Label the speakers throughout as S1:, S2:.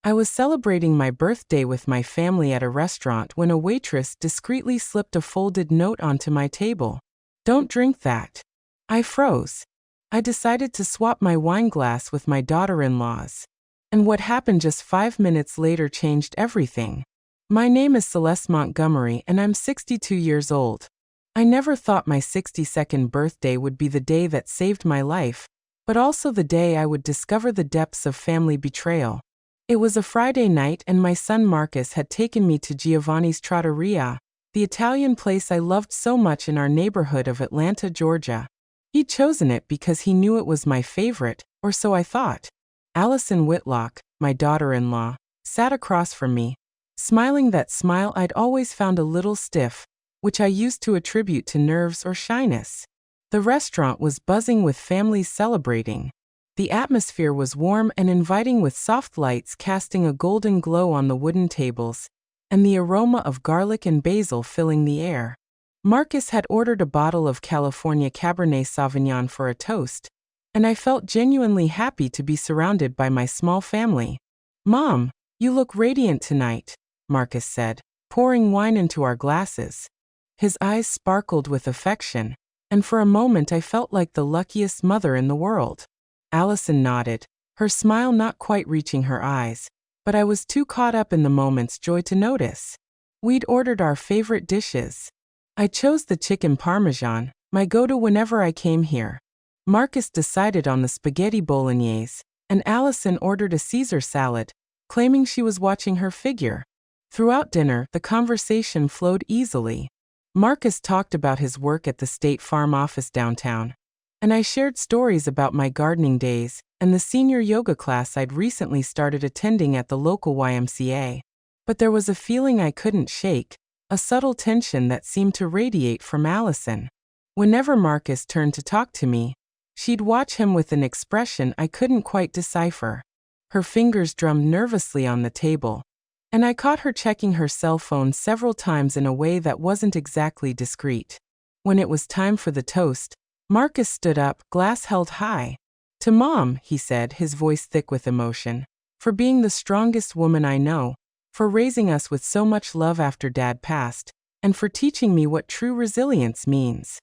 S1: I was celebrating my birthday with my family at a restaurant when a waitress discreetly slipped a folded note onto my table. "Don't drink that." I froze. I decided to swap my wine glass with my daughter-in-law's. And what happened just 5 minutes later changed everything. My name is Celeste Montgomery and I'm 62 years old. I never thought my 62nd birthday would be the day that saved my life, but also the day I would discover the depths of family betrayal. It was a Friday night and my son Marcus had taken me to Giovanni's Trattoria, the Italian place I loved so much in our neighborhood of Atlanta, Georgia. He'd chosen it because he knew it was my favorite, or so I thought. Allison Whitlock, my daughter-in-law, sat across from me, smiling that smile I'd always found a little stiff, which I used to attribute to nerves or shyness. The restaurant was buzzing with families celebrating. The atmosphere was warm and inviting with soft lights casting a golden glow on the wooden tables, and the aroma of garlic and basil filling the air. Marcus had ordered a bottle of California Cabernet Sauvignon for a toast, and I felt genuinely happy to be surrounded by my small family. "Mom, you look radiant tonight," Marcus said, pouring wine into our glasses. His eyes sparkled with affection, and for a moment I felt like the luckiest mother in the world. Allison nodded, her smile not quite reaching her eyes, but I was too caught up in the moment's joy to notice. We'd ordered our favorite dishes. I chose the chicken parmesan, my go-to whenever I came here. Marcus decided on the spaghetti bolognese, and Allison ordered a Caesar salad, claiming she was watching her figure. Throughout dinner, the conversation flowed easily. Marcus talked about his work at the State Farm office downtown, and I shared stories about my gardening days and the senior yoga class I'd recently started attending at the local YMCA. But there was a feeling I couldn't shake, a subtle tension that seemed to radiate from Allison. Whenever Marcus turned to talk to me, she'd watch him with an expression I couldn't quite decipher. Her fingers drummed nervously on the table, and I caught her checking her cell phone several times in a way that wasn't exactly discreet. When it was time for the toast, Marcus stood up, glass held high. "To Mom," he said, his voice thick with emotion, "for being the strongest woman I know, for raising us with so much love after Dad passed, and for teaching me what true resilience means."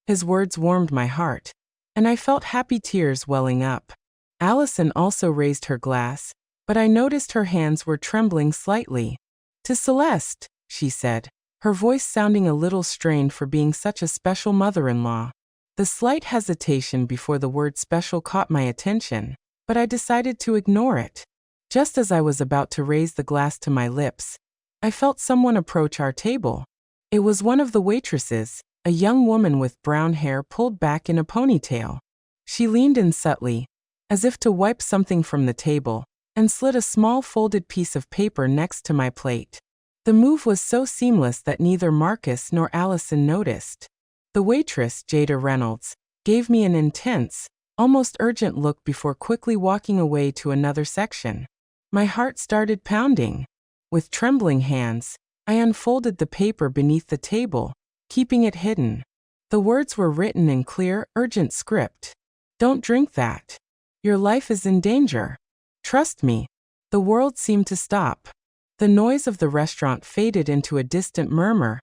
S1: His words warmed my heart, and I felt happy tears welling up. Allison also raised her glass, but I noticed her hands were trembling slightly. "To Celeste," she said, her voice sounding a little strained for being such a special mother-in-law. The slight hesitation before the word special caught my attention, but I decided to ignore it. Just as I was about to raise the glass to my lips, I felt someone approach our table. It was one of the waitresses, a young woman with brown hair pulled back in a ponytail. She leaned in subtly, as if to wipe something from the table, and slid a small folded piece of paper next to my plate. The move was so seamless that neither Marcus nor Allison noticed. The waitress, Jada Reynolds, gave me an intense, almost urgent look before quickly walking away to another section. My heart started pounding. With trembling hands, I unfolded the paper beneath the table, keeping it hidden. The words were written in clear, urgent script. "Don't drink that. Your life is in danger. Trust me." The world seemed to stop. The noise of the restaurant faded into a distant murmur,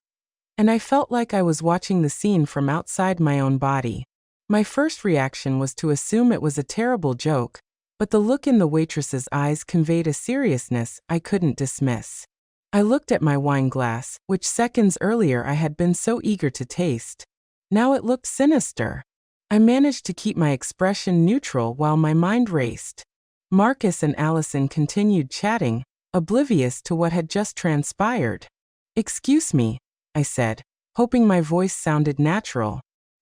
S1: and I felt like I was watching the scene from outside my own body. My first reaction was to assume it was a terrible joke, but the look in the waitress's eyes conveyed a seriousness I couldn't dismiss. I looked at my wine glass, which seconds earlier I had been so eager to taste. Now it looked sinister. I managed to keep my expression neutral while my mind raced. Marcus and Allison continued chatting, oblivious to what had just transpired. "Excuse me," I said, hoping my voice sounded natural.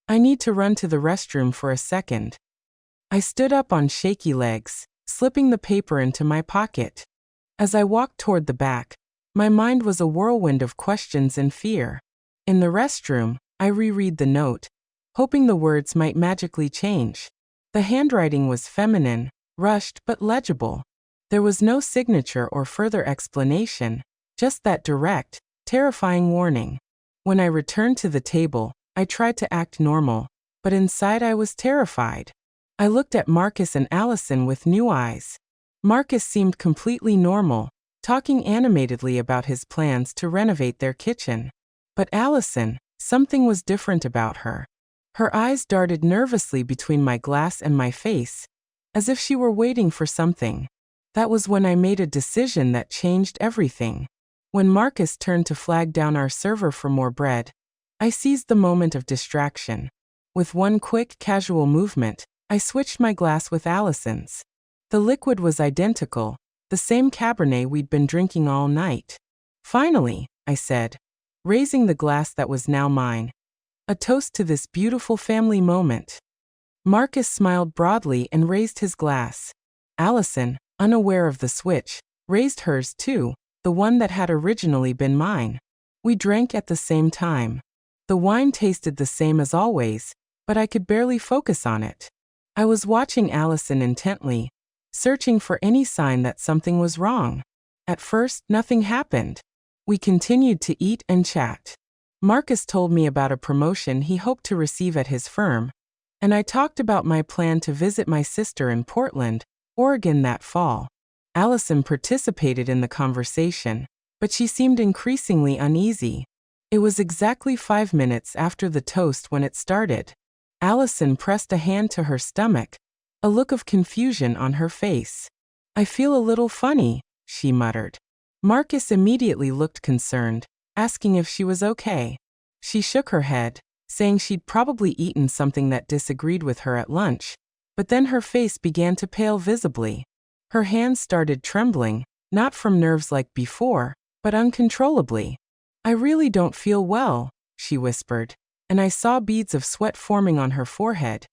S1: "I need to run to the restroom for a second." I stood up on shaky legs, slipping the paper into my pocket. As I walked toward the back, my mind was a whirlwind of questions and fear. In the restroom, I reread the note, hoping the words might magically change. The handwriting was feminine, rushed but legible. There was no signature or further explanation, just that direct, terrifying warning. When I returned to the table, I tried to act normal, but inside I was terrified. I looked at Marcus and Allison with new eyes. Marcus seemed completely normal, talking animatedly about his plans to renovate their kitchen. But Allison, something was different about her. Her eyes darted nervously between my glass and my face, as if she were waiting for something. That was when I made a decision that changed everything. When Marcus turned to flag down our server for more bread, I seized the moment of distraction. With one quick, casual movement, I switched my glass with Allison's. The liquid was identical, the same Cabernet we'd been drinking all night. "Finally," I said, raising the glass that was now mine. "A toast to this beautiful family moment." Marcus smiled broadly and raised his glass. Allison, unaware of the switch, raised hers too, the one that had originally been mine. We drank at the same time. The wine tasted the same as always, but I could barely focus on it. I was watching Allison intently, searching for any sign that something was wrong. At first, nothing happened. We continued to eat and chat. Marcus told me about a promotion he hoped to receive at his firm, and I talked about my plan to visit my sister in Portland, Oregon that fall. Allison participated in the conversation, but she seemed increasingly uneasy. It was exactly 5 minutes after the toast when it started. Allison pressed a hand to her stomach, a look of confusion on her face. "I feel a little funny," she muttered. Marcus immediately looked concerned, asking if she was okay. She shook her head, saying she'd probably eaten something that disagreed with her at lunch, but then her face began to pale visibly. Her hands started trembling, not from nerves like before, but uncontrollably. "I really don't feel well," she whispered, and I saw beads of sweat forming on her forehead,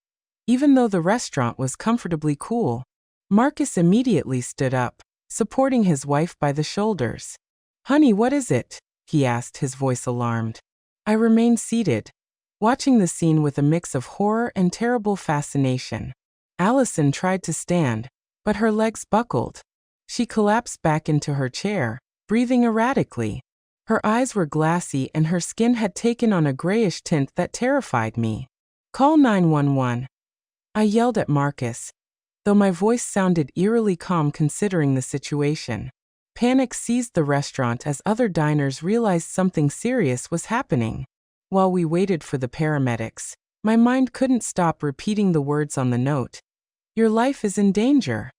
S1: even though the restaurant was comfortably cool. Marcus immediately stood up, supporting his wife by the shoulders. "Honey, what is it?" he asked, his voice alarmed. I remained seated, watching the scene with a mix of horror and terrible fascination. Allison tried to stand, but her legs buckled. She collapsed back into her chair, breathing erratically. Her eyes were glassy and her skin had taken on a grayish tint that terrified me. "Call 911. I yelled at Marcus, though my voice sounded eerily calm considering the situation. Panic seized the restaurant as other diners realized something serious was happening. While we waited for the paramedics, my mind couldn't stop repeating the words on the note. "Your life is in danger."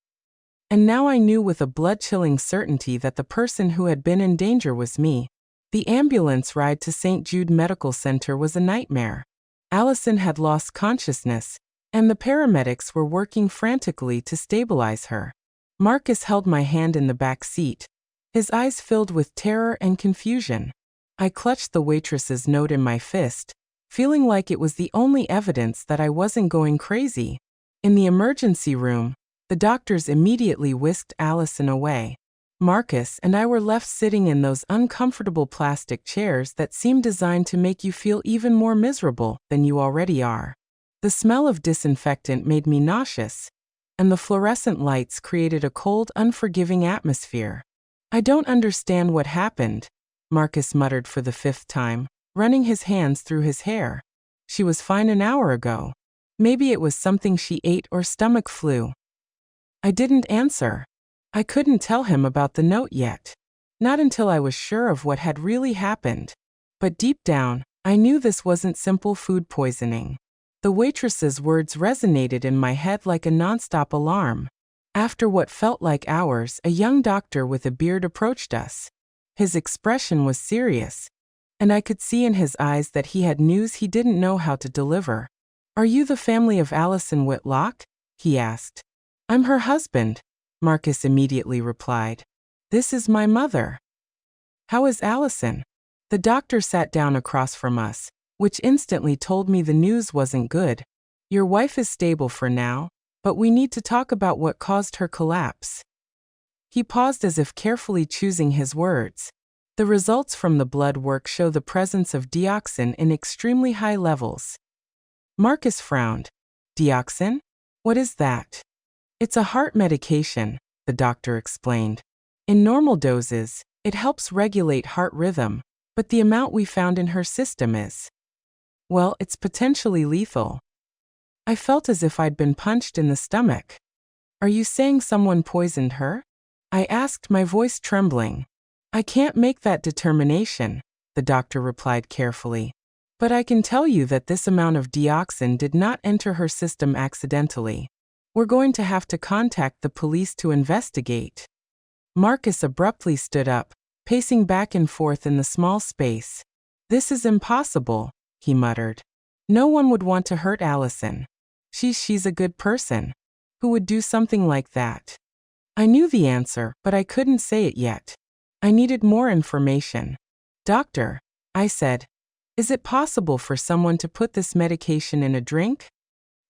S1: And now I knew with a blood-chilling certainty that the person who had been in danger was me. The ambulance ride to St. Jude Medical Center was a nightmare. Allison had lost consciousness, and the paramedics were working frantically to stabilize her. Marcus held my hand in the back seat, his eyes filled with terror and confusion. I clutched the waitress's note in my fist, feeling like it was the only evidence that I wasn't going crazy. In the emergency room, the doctors immediately whisked Allison away. Marcus and I were left sitting in those uncomfortable plastic chairs that seem designed to make you feel even more miserable than you already are. The smell of disinfectant made me nauseous, and the fluorescent lights created a cold, unforgiving atmosphere. "I don't understand what happened," Marcus muttered for the 5th time, running his hands through his hair. "She was fine an hour ago. Maybe it was something she ate or stomach flu." I didn't answer. I couldn't tell him about the note yet. Not until I was sure of what had really happened. But deep down, I knew this wasn't simple food poisoning. The waitress's words resonated in my head like a nonstop alarm. After what felt like hours, a young doctor with a beard approached us. His expression was serious, and I could see in his eyes that he had news he didn't know how to deliver. "Are you the family of Allison Whitlock?" he asked. "I'm her husband," Marcus immediately replied. "This is my mother." "How is Allison?" The doctor sat down across from us, which instantly told me the news wasn't good. "Your wife is stable for now, but we need to talk about what caused her collapse." He paused as if carefully choosing his words. "The results from the blood work show the presence of dioxin in extremely high levels." Marcus frowned. "Dioxin? What is that?" "It's a heart medication," the doctor explained. "In normal doses, it helps regulate heart rhythm, but the amount we found in her system is, well, it's potentially lethal." I felt as if I'd been punched in the stomach. Are you saying someone poisoned her? I asked, my voice trembling. I can't make that determination, the doctor replied carefully. But I can tell you that this amount of dioxin did not enter her system accidentally. We're going to have to contact the police to investigate. Marcus abruptly stood up, pacing back and forth in the small space. This is impossible, he muttered. No one would want to hurt Allison. She's a good person. Who would do something like that? I knew the answer, but I couldn't say it yet. I needed more information. Doctor, I said, is it possible for someone to put this medication in a drink?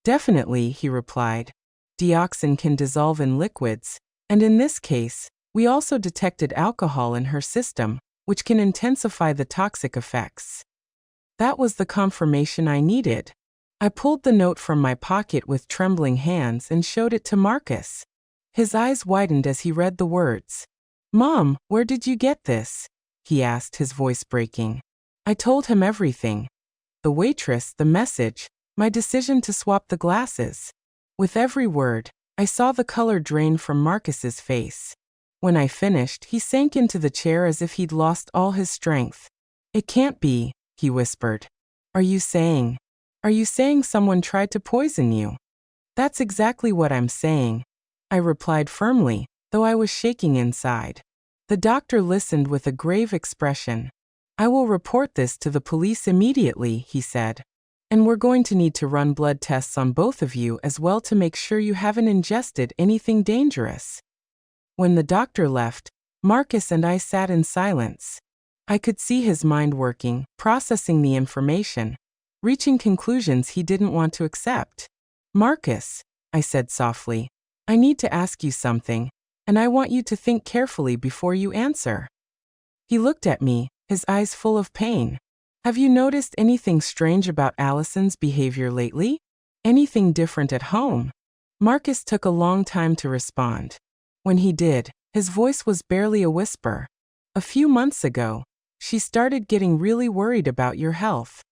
S1: Definitely, he replied. Dioxin can dissolve in liquids, and in this case, we also detected alcohol in her system, which can intensify the toxic effects. That was the confirmation I needed. I pulled the note from my pocket with trembling hands and showed it to Marcus. His eyes widened as he read the words. Mom, where did you get this? He asked, his voice breaking. I told him everything. The waitress, the message, my decision to swap the glasses. With every word, I saw the color drain from Marcus's face. When I finished, he sank into the chair as if he'd lost all his strength. It can't be, he whispered. Are you saying someone tried to poison you? That's exactly what I'm saying, I replied firmly, though I was shaking inside. The doctor listened with a grave expression. I will report this to the police immediately, he said. And we're going to need to run blood tests on both of you as well to make sure you haven't ingested anything dangerous. When the doctor left, Marcus and I sat in silence. I could see his mind working, processing the information, reaching conclusions he didn't want to accept. Marcus, I said softly, I need to ask you something, and I want you to think carefully before you answer. He looked at me, his eyes full of pain. Have you noticed anything strange about Allison's behavior lately? Anything different at home? Marcus took a long time to respond. When he did, his voice was barely a whisper. A few months ago, she started getting really worried about your health.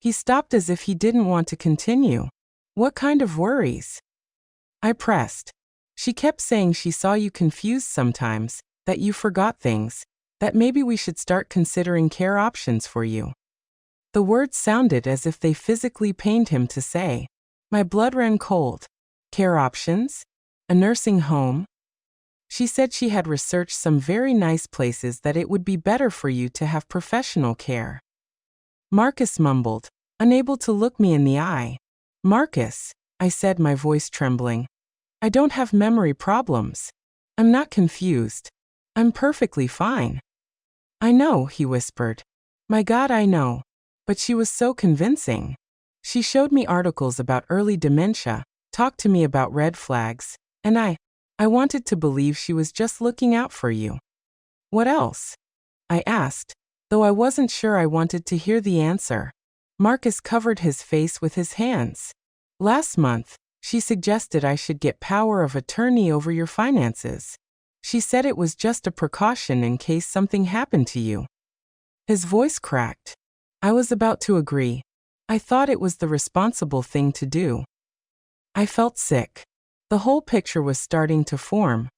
S1: He stopped as if he didn't want to continue. What kind of worries? I pressed. She kept saying she saw you confused sometimes, that you forgot things, that maybe we should start considering care options for you. The words sounded as if they physically pained him to say. My blood ran cold. Care options? A nursing home? She said she had researched some very nice places that it would be better for you to have professional care. Marcus mumbled, unable to look me in the eye. Marcus, I said, my voice trembling. I don't have memory problems. I'm not confused. I'm perfectly fine. I know, he whispered. My God, I know. But she was so convincing. She showed me articles about early dementia, talked to me about red flags, and I wanted to believe she was just looking out for you. What else? I asked, though I wasn't sure I wanted to hear the answer. Marcus covered his face with his hands. Last month, she suggested I should get power of attorney over your finances. She said it was just a precaution in case something happened to you. His voice cracked. I was about to agree. I thought it was the responsible thing to do. I felt sick. The whole picture was starting to form,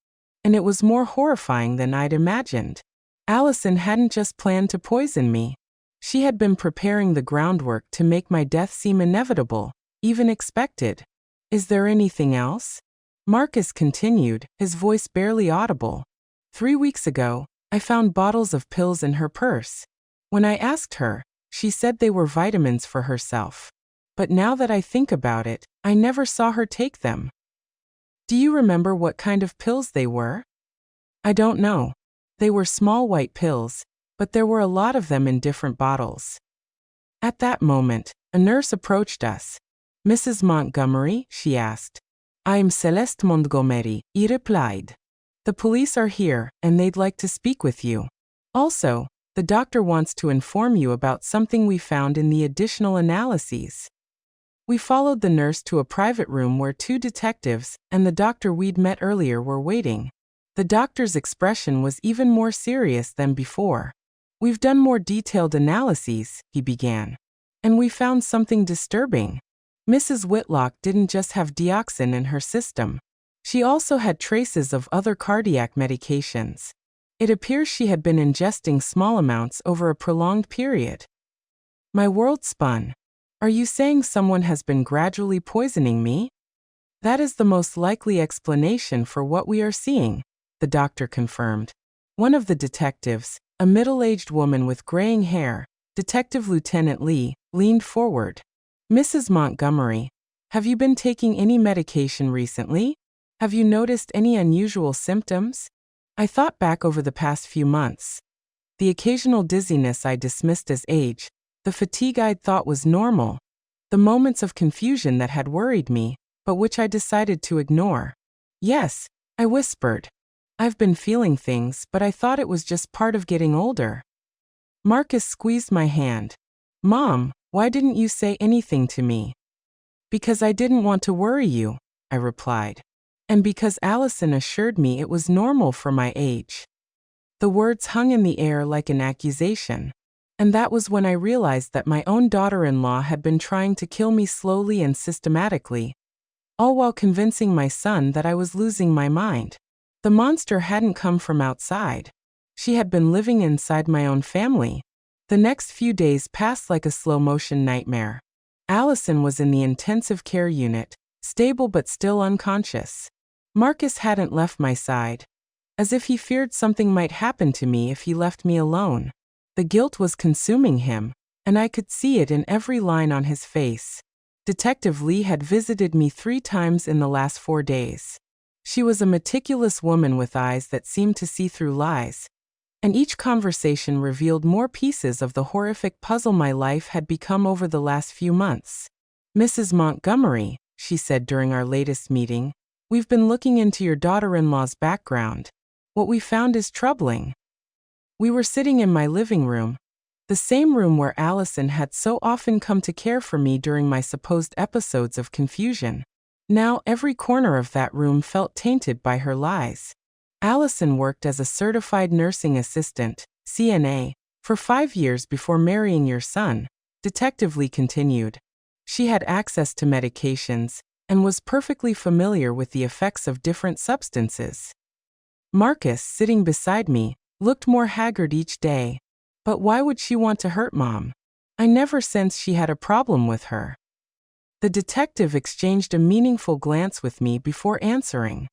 S1: and it was more horrifying than I'd imagined. Allison hadn't just planned to poison me. She had been preparing the groundwork to make my death seem inevitable, even expected. Is there anything else? Marcus continued, his voice barely audible. 3 weeks ago, I found bottles of pills in her purse. When I asked her, she said they were vitamins for herself. But now that I think about it, I never saw her take them. Do you remember what kind of pills they were? I don't know. They were small white pills, but there were a lot of them in different bottles. At that moment, a nurse approached us. Mrs. Montgomery, she asked. I'm Celeste Montgomery, he replied. The police are here, and they'd like to speak with you. Also, the doctor wants to inform you about something we found in the additional analyses. We followed the nurse to a private room where 2 detectives and the doctor we'd met earlier were waiting. The doctor's expression was even more serious than before. We've done more detailed analyses, he began. And we found something disturbing. Mrs. Whitlock didn't just have dioxin in her system. She also had traces of other cardiac medications. It appears she had been ingesting small amounts over a prolonged period. My world spun. Are you saying someone has been gradually poisoning me? That is the most likely explanation for what we are seeing, the doctor confirmed. One of the detectives, a middle-aged woman with graying hair, Detective Lieutenant Lee, leaned forward. Mrs. Montgomery, have you been taking any medication recently? Have you noticed any unusual symptoms? I thought back over the past few months. The occasional dizziness I dismissed as age, the fatigue I'd thought was normal, the moments of confusion that had worried me, but which I decided to ignore. Yes, I whispered. I've been feeling things, but I thought it was just part of getting older. Marcus squeezed my hand. Mom, why didn't you say anything to me? Because I didn't want to worry you, I replied. And because Allison assured me it was normal for my age. The words hung in the air like an accusation. And that was when I realized that my own daughter-in-law had been trying to kill me slowly and systematically, all while convincing my son that I was losing my mind. The monster hadn't come from outside. She had been living inside my own family. The next few days passed like a slow-motion nightmare. Allison was in the intensive care unit, stable but still unconscious. Marcus hadn't left my side, as if he feared something might happen to me if he left me alone. The guilt was consuming him, and I could see it in every line on his face. Detective Lee had visited me 3 times in the last 4 days. She was a meticulous woman with eyes that seemed to see through lies, and each conversation revealed more pieces of the horrific puzzle my life had become over the last few months. Mrs. Montgomery, she said during our latest meeting, we've been looking into your daughter-in-law's background. What we found is troubling. We were sitting in my living room, the same room where Allison had so often come to care for me during my supposed episodes of confusion. Now every corner of that room felt tainted by her lies. Allison worked as a certified nursing assistant, CNA, for 5 years before marrying your son, Detective Lee continued. She had access to medications and was perfectly familiar with the effects of different substances. Marcus, sitting beside me, looked more haggard each day. But why would she want to hurt Mom? I never sensed she had a problem with her. The detective exchanged a meaningful glance with me before answering.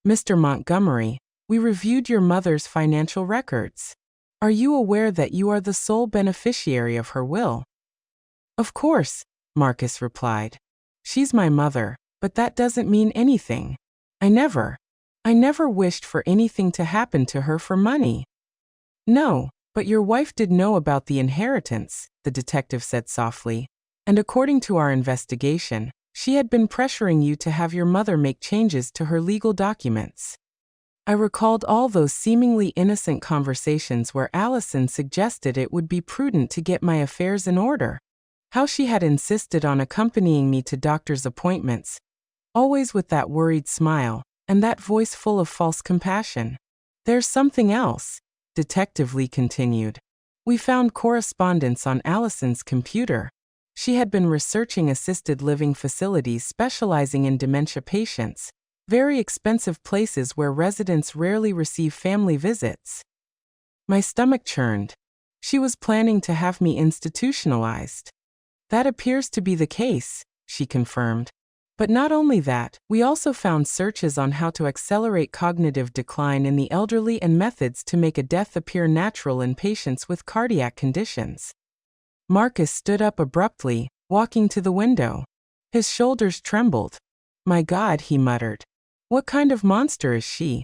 S1: Mr. Montgomery, we reviewed your mother's financial records. Are you aware that you are the sole beneficiary of her will? Of course, Marcus replied. She's my mother, but that doesn't mean anything. I never wished for anything to happen to her for money. No, but your wife did know about the inheritance, the detective said softly. And according to our investigation, she had been pressuring you to have your mother make changes to her legal documents. I recalled all those seemingly innocent conversations where Allison suggested it would be prudent to get my affairs in order. How she had insisted on accompanying me to doctor's appointments, always with that worried smile, and that voice full of false compassion. There's something else, Detective Lee continued. We found correspondence on Allison's computer. She had been researching assisted living facilities specializing in dementia patients, very expensive places where residents rarely receive family visits. My stomach churned. She was planning to have me institutionalized. That appears to be the case, she confirmed. But not only that, we also found searches on how to accelerate cognitive decline in the elderly and methods to make a death appear natural in patients with cardiac conditions. Marcus stood up abruptly, walking to the window. His shoulders trembled. My God, he muttered. What kind of monster is she?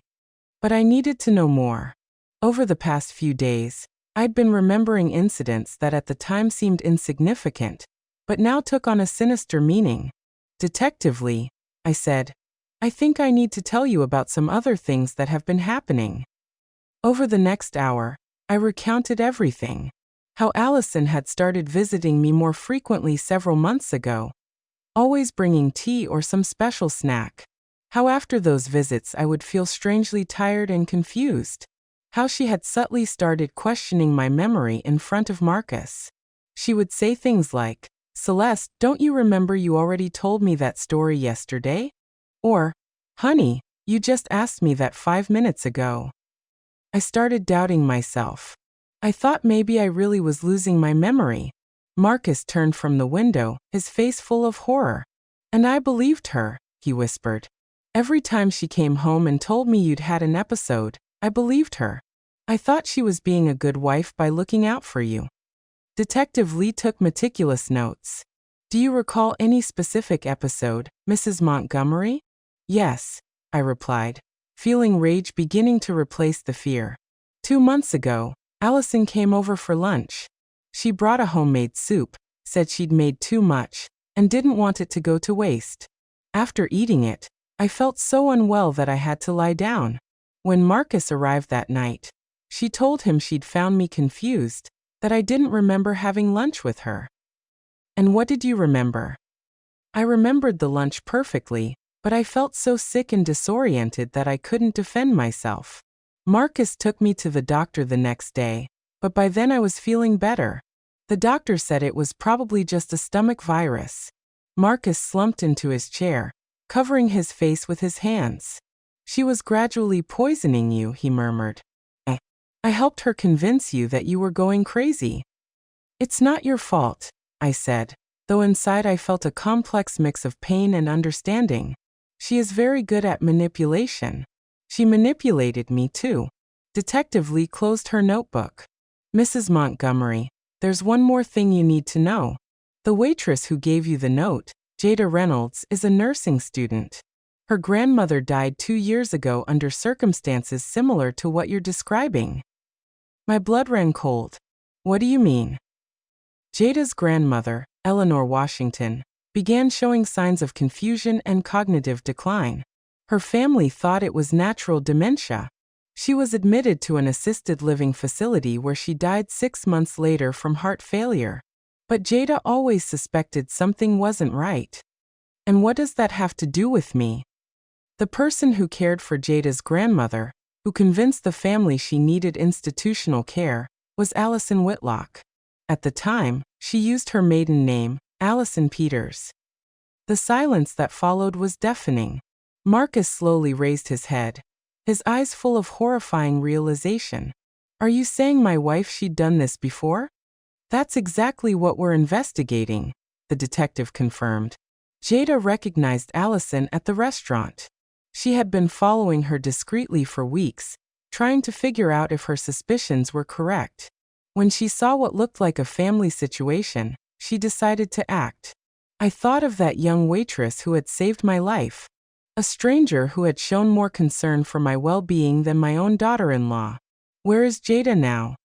S1: But I needed to know more. Over the past few days, I'd been remembering incidents that at the time seemed insignificant, but now took on a sinister meaning. Detective Lee, I said, I think I need to tell you about some other things that have been happening. Over the next hour, I recounted everything. How Allison had started visiting me more frequently several months ago, always bringing tea or some special snack. How after those visits I would feel strangely tired and confused. How she had subtly started questioning my memory in front of Marcus. She would say things like, Celeste, don't you remember you already told me that story yesterday? Or, honey, You just asked me that 5 minutes ago. I started doubting myself. I thought maybe I really was losing my memory. Marcus turned from the window, his face full of horror. And I believed her, he whispered. Every time she came home and told me you'd had an episode, I believed her. I thought she was being a good wife by looking out for you. Detective Lee took meticulous notes. Do you recall any specific episode, Mrs. Montgomery? Yes, I replied, feeling rage beginning to replace the fear. 2 months ago, Allison came over for lunch. She brought a homemade soup, said she'd made too much, and didn't want it to go to waste. After eating it, I felt so unwell that I had to lie down. When Marcus arrived that night, she told him she'd found me confused, that I didn't remember having lunch with her. And what did you remember? I remembered the lunch perfectly, but I felt so sick and disoriented that I couldn't defend myself. Marcus took me to the doctor the next day, but by then I was feeling better. The doctor said it was probably just a stomach virus. Marcus slumped into his chair, covering his face with his hands. She was gradually poisoning you, he murmured. I helped her convince you that you were going crazy. It's not your fault, I said, though inside I felt a complex mix of pain and understanding. She is very good at manipulation. She manipulated me too. Detective Lee closed her notebook. Mrs. Montgomery, there's one more thing you need to know. The waitress who gave you the note, Jada Reynolds, is a nursing student. Her grandmother died 2 years ago under circumstances similar to what you're describing. My blood ran cold. What do you mean? Jada's grandmother, Eleanor Washington, began showing signs of confusion and cognitive decline. Her family thought it was natural dementia. She was admitted to an assisted living facility where she died 6 months later from heart failure. But Jada always suspected something wasn't right. And what does that have to do with me? The person who cared for Jada's grandmother, who convinced the family she needed institutional care, was Allison Whitlock. At the time, she used her maiden name, Allison Peters. The silence that followed was deafening. Marcus slowly raised his head, his eyes full of horrifying realization. Are you saying my wife she'd done this before? That's exactly what we're investigating, the detective confirmed. Jada recognized Allison at the restaurant. She had been following her discreetly for weeks, trying to figure out if her suspicions were correct. When she saw what looked like a family situation, she decided to act. I thought of that young waitress who had saved my life. A stranger who had shown more concern for my well-being than my own daughter-in-law. Where is Jada now?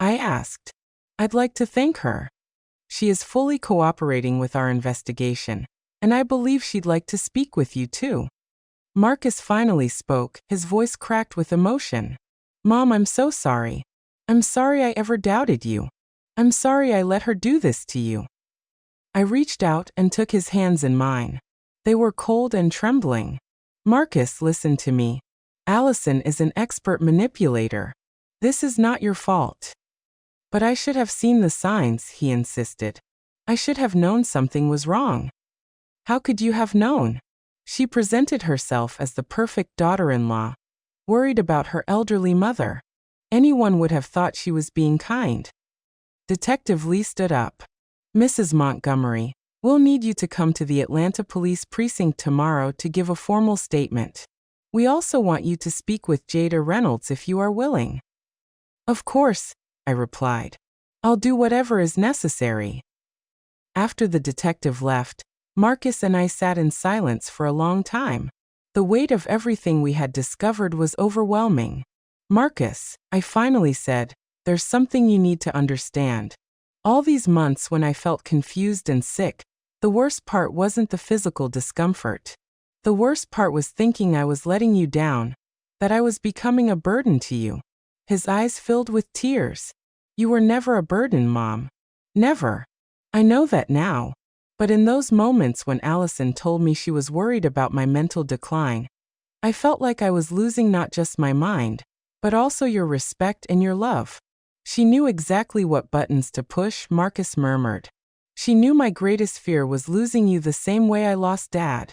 S1: I asked. I'd like to thank her. She is fully cooperating with our investigation, and I believe she'd like to speak with you too. Marcus finally spoke, his voice cracked with emotion. Mom, I'm so sorry. I'm sorry I ever doubted you. I'm sorry I let her do this to you. I reached out and took his hands in mine. They were cold and trembling. Marcus, listen to me. Allison is an expert manipulator. This is not your fault. But I should have seen the signs, he insisted. I should have known something was wrong. How could you have known? She presented herself as the perfect daughter-in-law, worried about her elderly mother. Anyone would have thought she was being kind. Detective Lee stood up. Mrs. Montgomery, we'll need you to come to the Atlanta Police Precinct tomorrow to give a formal statement. We also want you to speak with Jada Reynolds if you are willing. Of course, I replied. I'll do whatever is necessary. After the detective left, Marcus and I sat in silence for a long time. The weight of everything we had discovered was overwhelming. Marcus, I finally said, there's something you need to understand. All these months when I felt confused and sick, the worst part wasn't the physical discomfort. The worst part was thinking I was letting you down, that I was becoming a burden to you. His eyes filled with tears. You were never a burden, Mom. Never. I know that now. But in those moments when Allison told me she was worried about my mental decline, I felt like I was losing not just my mind, but also your respect and your love. She knew exactly what buttons to push, Marcus murmured. She knew my greatest fear was losing you the same way I lost Dad.